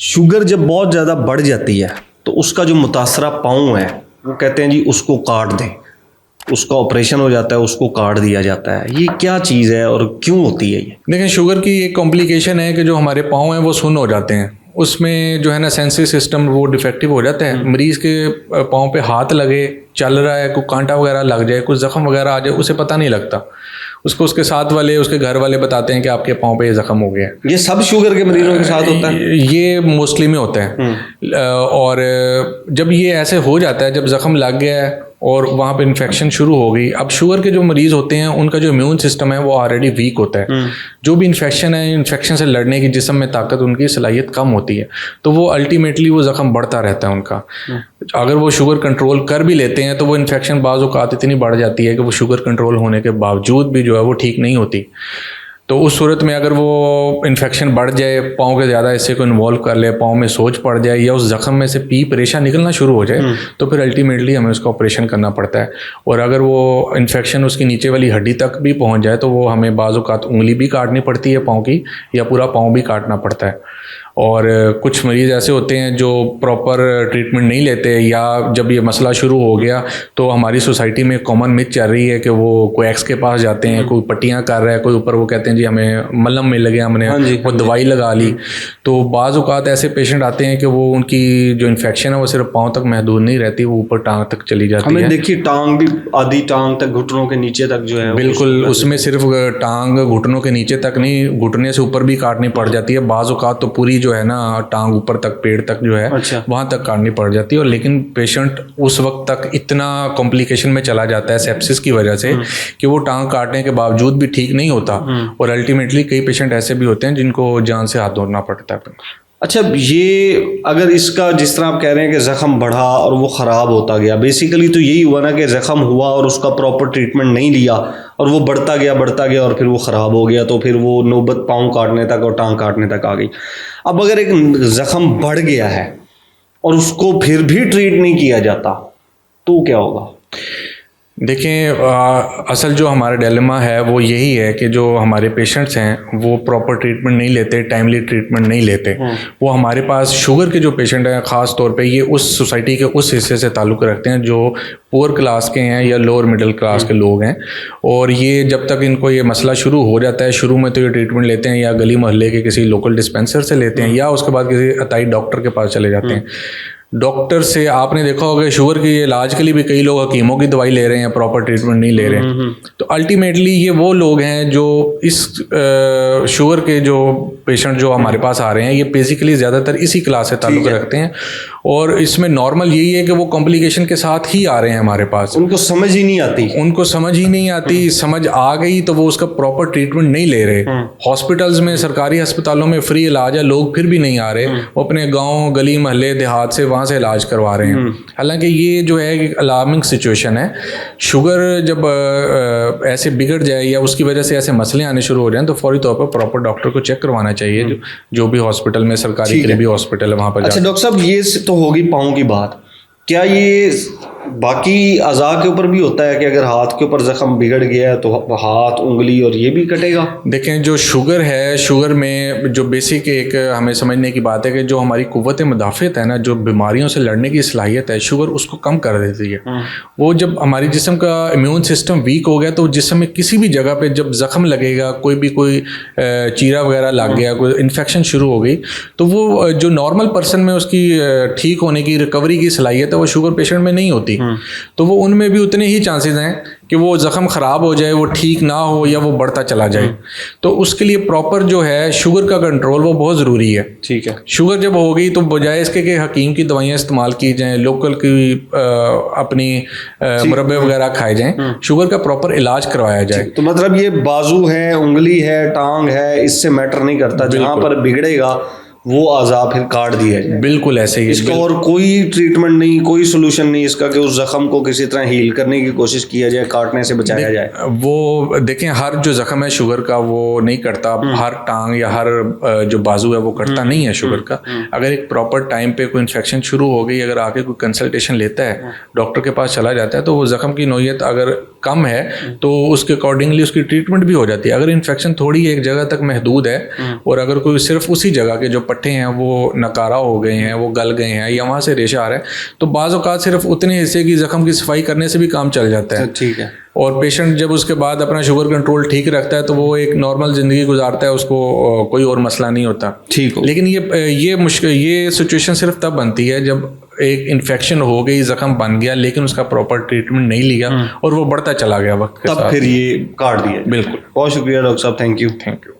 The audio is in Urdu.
شوگر جب بہت زیادہ بڑھ جاتی ہے تو اس کا جو متاثرہ پاؤں ہے وہ کہتے ہیں جی اس کو کاٹ دیں, اس کا آپریشن ہو جاتا ہے, اس کو کاٹ دیا جاتا ہے. یہ کیا چیز ہے اور کیوں ہوتی ہے یہ؟ دیکھیں شوگر کی ایک کمپلیکیشن ہے کہ جو ہمارے پاؤں ہیں وہ سن ہو جاتے ہیں, اس میں جو ہے نا سینسری سسٹم وہ ڈیفیکٹیو ہو جاتا ہے. مریض کے پاؤں پہ ہاتھ لگے, چل رہا ہے, کوئی کانٹا وغیرہ لگ جائے, کوئی زخم وغیرہ آ جائے, اسے پتہ نہیں لگتا. اس کو اس کے ساتھ والے, اس کے گھر والے بتاتے ہیں کہ آپ کے پاؤں پہ یہ زخم ہو گیا ہے. یہ سب شوگر کے مریضوں کے ساتھ ہوتا ہے؟ یہ موسٹلی میں ہوتا ہے. اور جب یہ ایسے ہو جاتا ہے, جب زخم لگ گیا ہے اور وہاں پہ انفیکشن شروع ہو گئی, اب شوگر کے جو مریض ہوتے ہیں ان کا جو امیون سسٹم ہے وہ آلریڈی ویک ہوتا ہے. جو بھی انفیکشن ہے, انفیکشن سے لڑنے کی جسم میں طاقت, ان کی صلاحیت کم ہوتی ہے, تو وہ الٹیمیٹلی وہ زخم بڑھتا رہتا ہے ان کا. اگر وہ شوگر کنٹرول کر بھی لیتے ہیں تو وہ انفیکشن بعض اوقات اتنی بڑھ جاتی ہے کہ وہ شوگر کنٹرول ہونے کے باوجود بھی جو ہے وہ ٹھیک نہیں ہوتی. تو اس صورت میں اگر وہ انفیکشن بڑھ جائے, پاؤں کے زیادہ حصے کو انوالو کر لے, پاؤں میں سوج پڑ جائے یا اس زخم میں سے پیپ ریشہ نکلنا شروع ہو جائے, تو پھر الٹیمیٹلی ہمیں اس کا آپریشن کرنا پڑتا ہے. اور اگر وہ انفیکشن اس کی نیچے والی ہڈی تک بھی پہنچ جائے تو وہ ہمیں بعض اوقات انگلی بھی کاٹنی پڑتی ہے پاؤں کی, یا پورا پاؤں بھی کاٹنا پڑتا ہے. اور کچھ مریض ایسے ہوتے ہیں جو پراپر ٹریٹمنٹ نہیں لیتے, یا جب یہ مسئلہ شروع ہو گیا تو ہماری سوسائٹی میں کامن مت چل رہی ہے کہ وہ کوئی ایکس کے پاس جاتے ہیں, کوئی پٹیاں کر رہا ہے, کوئی اوپر وہ کہتے ہیں جی ہمیں ملم مل گیا, ہم نے وہ دوائی لگا لی. تو بعض اوقات ایسے پیشنٹ آتے ہیں کہ وہ ان کی جو انفیکشن ہے وہ صرف پاؤں تک محدود نہیں رہتی, وہ اوپر ٹانگ تک چلی جاتی ہے. ہمیں دیکھیے ٹانگ بھی, آدھی ٹانگ تک, گھٹنوں کے نیچے تک جو ہے. بالکل, اس میں صرف ٹانگ گھٹنوں کے نیچے تک نہیں, گھٹنے سے اوپر بھی کاٹنی پڑ جاتی ہے. بعض اوقات تو پوری جو ہے نا ٹانگ اوپر تک, پیڑ تک جو ہے وہاں تک کاٹنی پڑ جاتی ہے. اور لیکن پیشنٹ اس وقت تک اتنا کمپلیکیشن میں چلا جاتا ہے سیپسس کی وجہ سے کہ وہ ٹانگ کاٹنے کے باوجود بھی ٹھیک نہیں ہوتا, اور الٹیمیٹلی کئی پیشنٹ ایسے بھی ہوتے ہیں جن کو جان سے ہاتھ دھونا پڑتا ہے. اچھا, یہ اگر اس کا جس طرح آپ کہہ رہے ہیں کہ زخم بڑھا اور وہ خراب ہوتا گیا, بیسیکلی تو یہی ہوا نا کہ زخم ہوا اور اس کا پراپر ٹریٹمنٹ نہیں لیا اور وہ بڑھتا گیا اور پھر وہ خراب ہو گیا, تو پھر وہ نوبت پاؤں کاٹنے تک اور ٹانگ کاٹنے تک آ گئی. اب اگر ایک زخم بڑھ گیا ہے اور اس کو پھر بھی ٹریٹ نہیں کیا جاتا تو کیا ہوگا؟ دیکھیں اصل جو ہمارا ڈیلیما ہے وہ یہی ہے کہ جو ہمارے پیشنٹس ہیں وہ پراپر ٹریٹمنٹ نہیں لیتے, ٹائملی ٹریٹمنٹ نہیں لیتے. وہ ہمارے پاس شوگر کے جو پیشنٹ ہیں خاص طور پہ یہ اس سوسائٹی کے اس حصے سے تعلق رکھتے ہیں جو پور کلاس کے ہیں یا لوور مڈل کلاس کے لوگ ہیں. اور یہ جب تک ان کو یہ مسئلہ شروع ہو جاتا ہے, شروع میں تو یہ ٹریٹمنٹ لیتے ہیں یا گلی محلے کے کسی لوکل ڈسپینسر سے لیتے ہیں, یا اس کے بعد کسی عطائی ڈاکٹر کے پاس چلے جاتے ہیں. ڈاکٹر سے آپ نے دیکھا ہوگا شوگر کے علاج کے لیے بھی کئی لوگ حکیموں کی دوائی لے رہے ہیں, پراپر ٹریٹمنٹ نہیں لے رہے ہیں. تو الٹیمیٹلی یہ وہ لوگ ہیں جو اس شوگر کے جو پیشنٹ جو ہمارے پاس آ رہے ہیں یہ بیسیکلی زیادہ تر اسی کلاس سے تعلق رکھتے ہیں, اور اس میں نارمل یہی ہے کہ وہ کمپلیکیشن کے ساتھ ہی آ رہے ہیں ہمارے پاس. ان کو سمجھ ہی نہیں آتی, سمجھ آ گئی تو وہ اس کا پراپر ٹریٹمنٹ نہیں لے رہے. ہاسپٹلز میں, سرکاری ہسپتالوں میں فری علاج ہے, لوگ پھر بھی نہیں آ رہے, وہ اپنے گاؤں گلی محلے دیہات سے وہاں سے علاج کروا رہے ہیں. حالانکہ یہ جو ہے ایک الارمنگ سچویشن ہے. شوگر جب ایسے بگڑ جائے یا اس کی وجہ سے ایسے مسئلے آنے شروع ہو جائیں تو فوری طور پر پراپر ڈاکٹر کو چیک کروانا چاہیے, جو بھی ہاسپٹل میں سرکاری قریبی ہاسپٹل ہے وہاں پر. اچھا ڈاکٹر صاحب, یہ تو ہوگی پاؤں کی بات, کیا یہ باقی اعضاء کے اوپر بھی ہوتا ہے کہ اگر ہاتھ کے اوپر زخم بگڑ گیا ہے تو ہاتھ, انگلی اور یہ بھی کٹے گا؟ دیکھیں جو شوگر ہے, شوگر میں جو بیسک ایک ہمیں سمجھنے کی بات ہے کہ جو ہماری قوت مدافعت ہے نا, جو بیماریوں سے لڑنے کی صلاحیت ہے, شوگر اس کو کم کر دیتی ہے. وہ جب ہماری جسم کا امیون سسٹم ویک ہو گیا تو جسم میں کسی بھی جگہ پہ جب زخم لگے گا, کوئی چیرا وغیرہ لگ گیا, کوئی انفیکشن شروع ہو گئی, تو وہ جو نارمل پرسن میں اس کی ٹھیک ہونے کی, ریکوری کی صلاحیت ہے وہ شوگر پیشنٹ میں نہیں ہوتی. تو وہ ان میں بھی اتنے ہی چانسز ہیں کہ وہ زخم خراب ہو جائے, وہ ٹھیک نہ ہو یا وہ بڑھتا چلا جائے. تو اس کے لیے پراپر جو ہے شوگر کا کنٹرول وہ بہت ضروری ہے. ٹھیک ہے, شوگر جب ہو گئی تو بجائے اس کے کہ حکیم کی دوائیاں استعمال کی جائیں, لوکل کی اپنی مربے وغیرہ کھائے جائیں, شوگر کا پراپر علاج کروایا جائے. تو مطلب یہ بازو ہے, انگلی ہے, ٹانگ ہے, اس سے میٹر نہیں کرتا, جہاں پر بگڑے گا وہ اعضاء پھر کاٹ دیا جائے. بالکل ایسے ہی. اس کا اور کوئی ٹریٹمنٹ نہیں, کوئی سولوشن نہیں اس کا کہ اس زخم کو کسی طرح ہیل کرنے کی کوشش کیا جائے, کاٹنے سے بچایا جائے. وہ دیکھیں ہر جو زخم ہے شوگر کا وہ نہیں کٹتا, ہر ٹانگ یا ہر جو بازو ہے وہ کٹتا نہیں ہے شوگر کا. اگر ایک پراپر ٹائم پہ کوئی انفیکشن شروع ہو گئی, اگر آ کے کوئی کنسلٹیشن لیتا ہے, ڈاکٹر کے پاس چلا جاتا ہے, تو وہ زخم کی نوعیت اگر کم ہے تو اس کے اکارڈنگلی اس کی ٹریٹمنٹ بھی ہو جاتی ہے. اگر انفیکشن تھوڑی ایک جگہ تک محدود ہے اور اگر کوئی صرف اسی جگہ کے جو پٹھے ہیں وہ نکارا ہو گئے ہیں, وہ گل گئے ہیں, یا وہاں سے ریشہ آ رہا ہے, تو بعض اوقات صرف اتنے حصے کی زخم کی صفائی کرنے سے بھی کام چل جاتا ہے. ٹھیک ہے. اور پیشنٹ جب اس کے بعد اپنا شوگر کنٹرول ٹھیک رکھتا ہے تو وہ ایک نارمل زندگی گزارتا ہے, اس کو کوئی اور مسئلہ نہیں ہوتا. ٹھیک ہو. لیکن یہ سچویشن صرف تب بنتی ہے جب ایک انفیکشن ہو گئی, زخم بن گیا, لیکن اس کا پراپر ٹریٹمنٹ نہیں لیا اور وہ بڑھتا چلا گیا وقت کے ساتھ, تب پھر یہ کاٹ دیا. بالکل. بہت شکریہ ڈاکٹر صاحب, تھینک یو.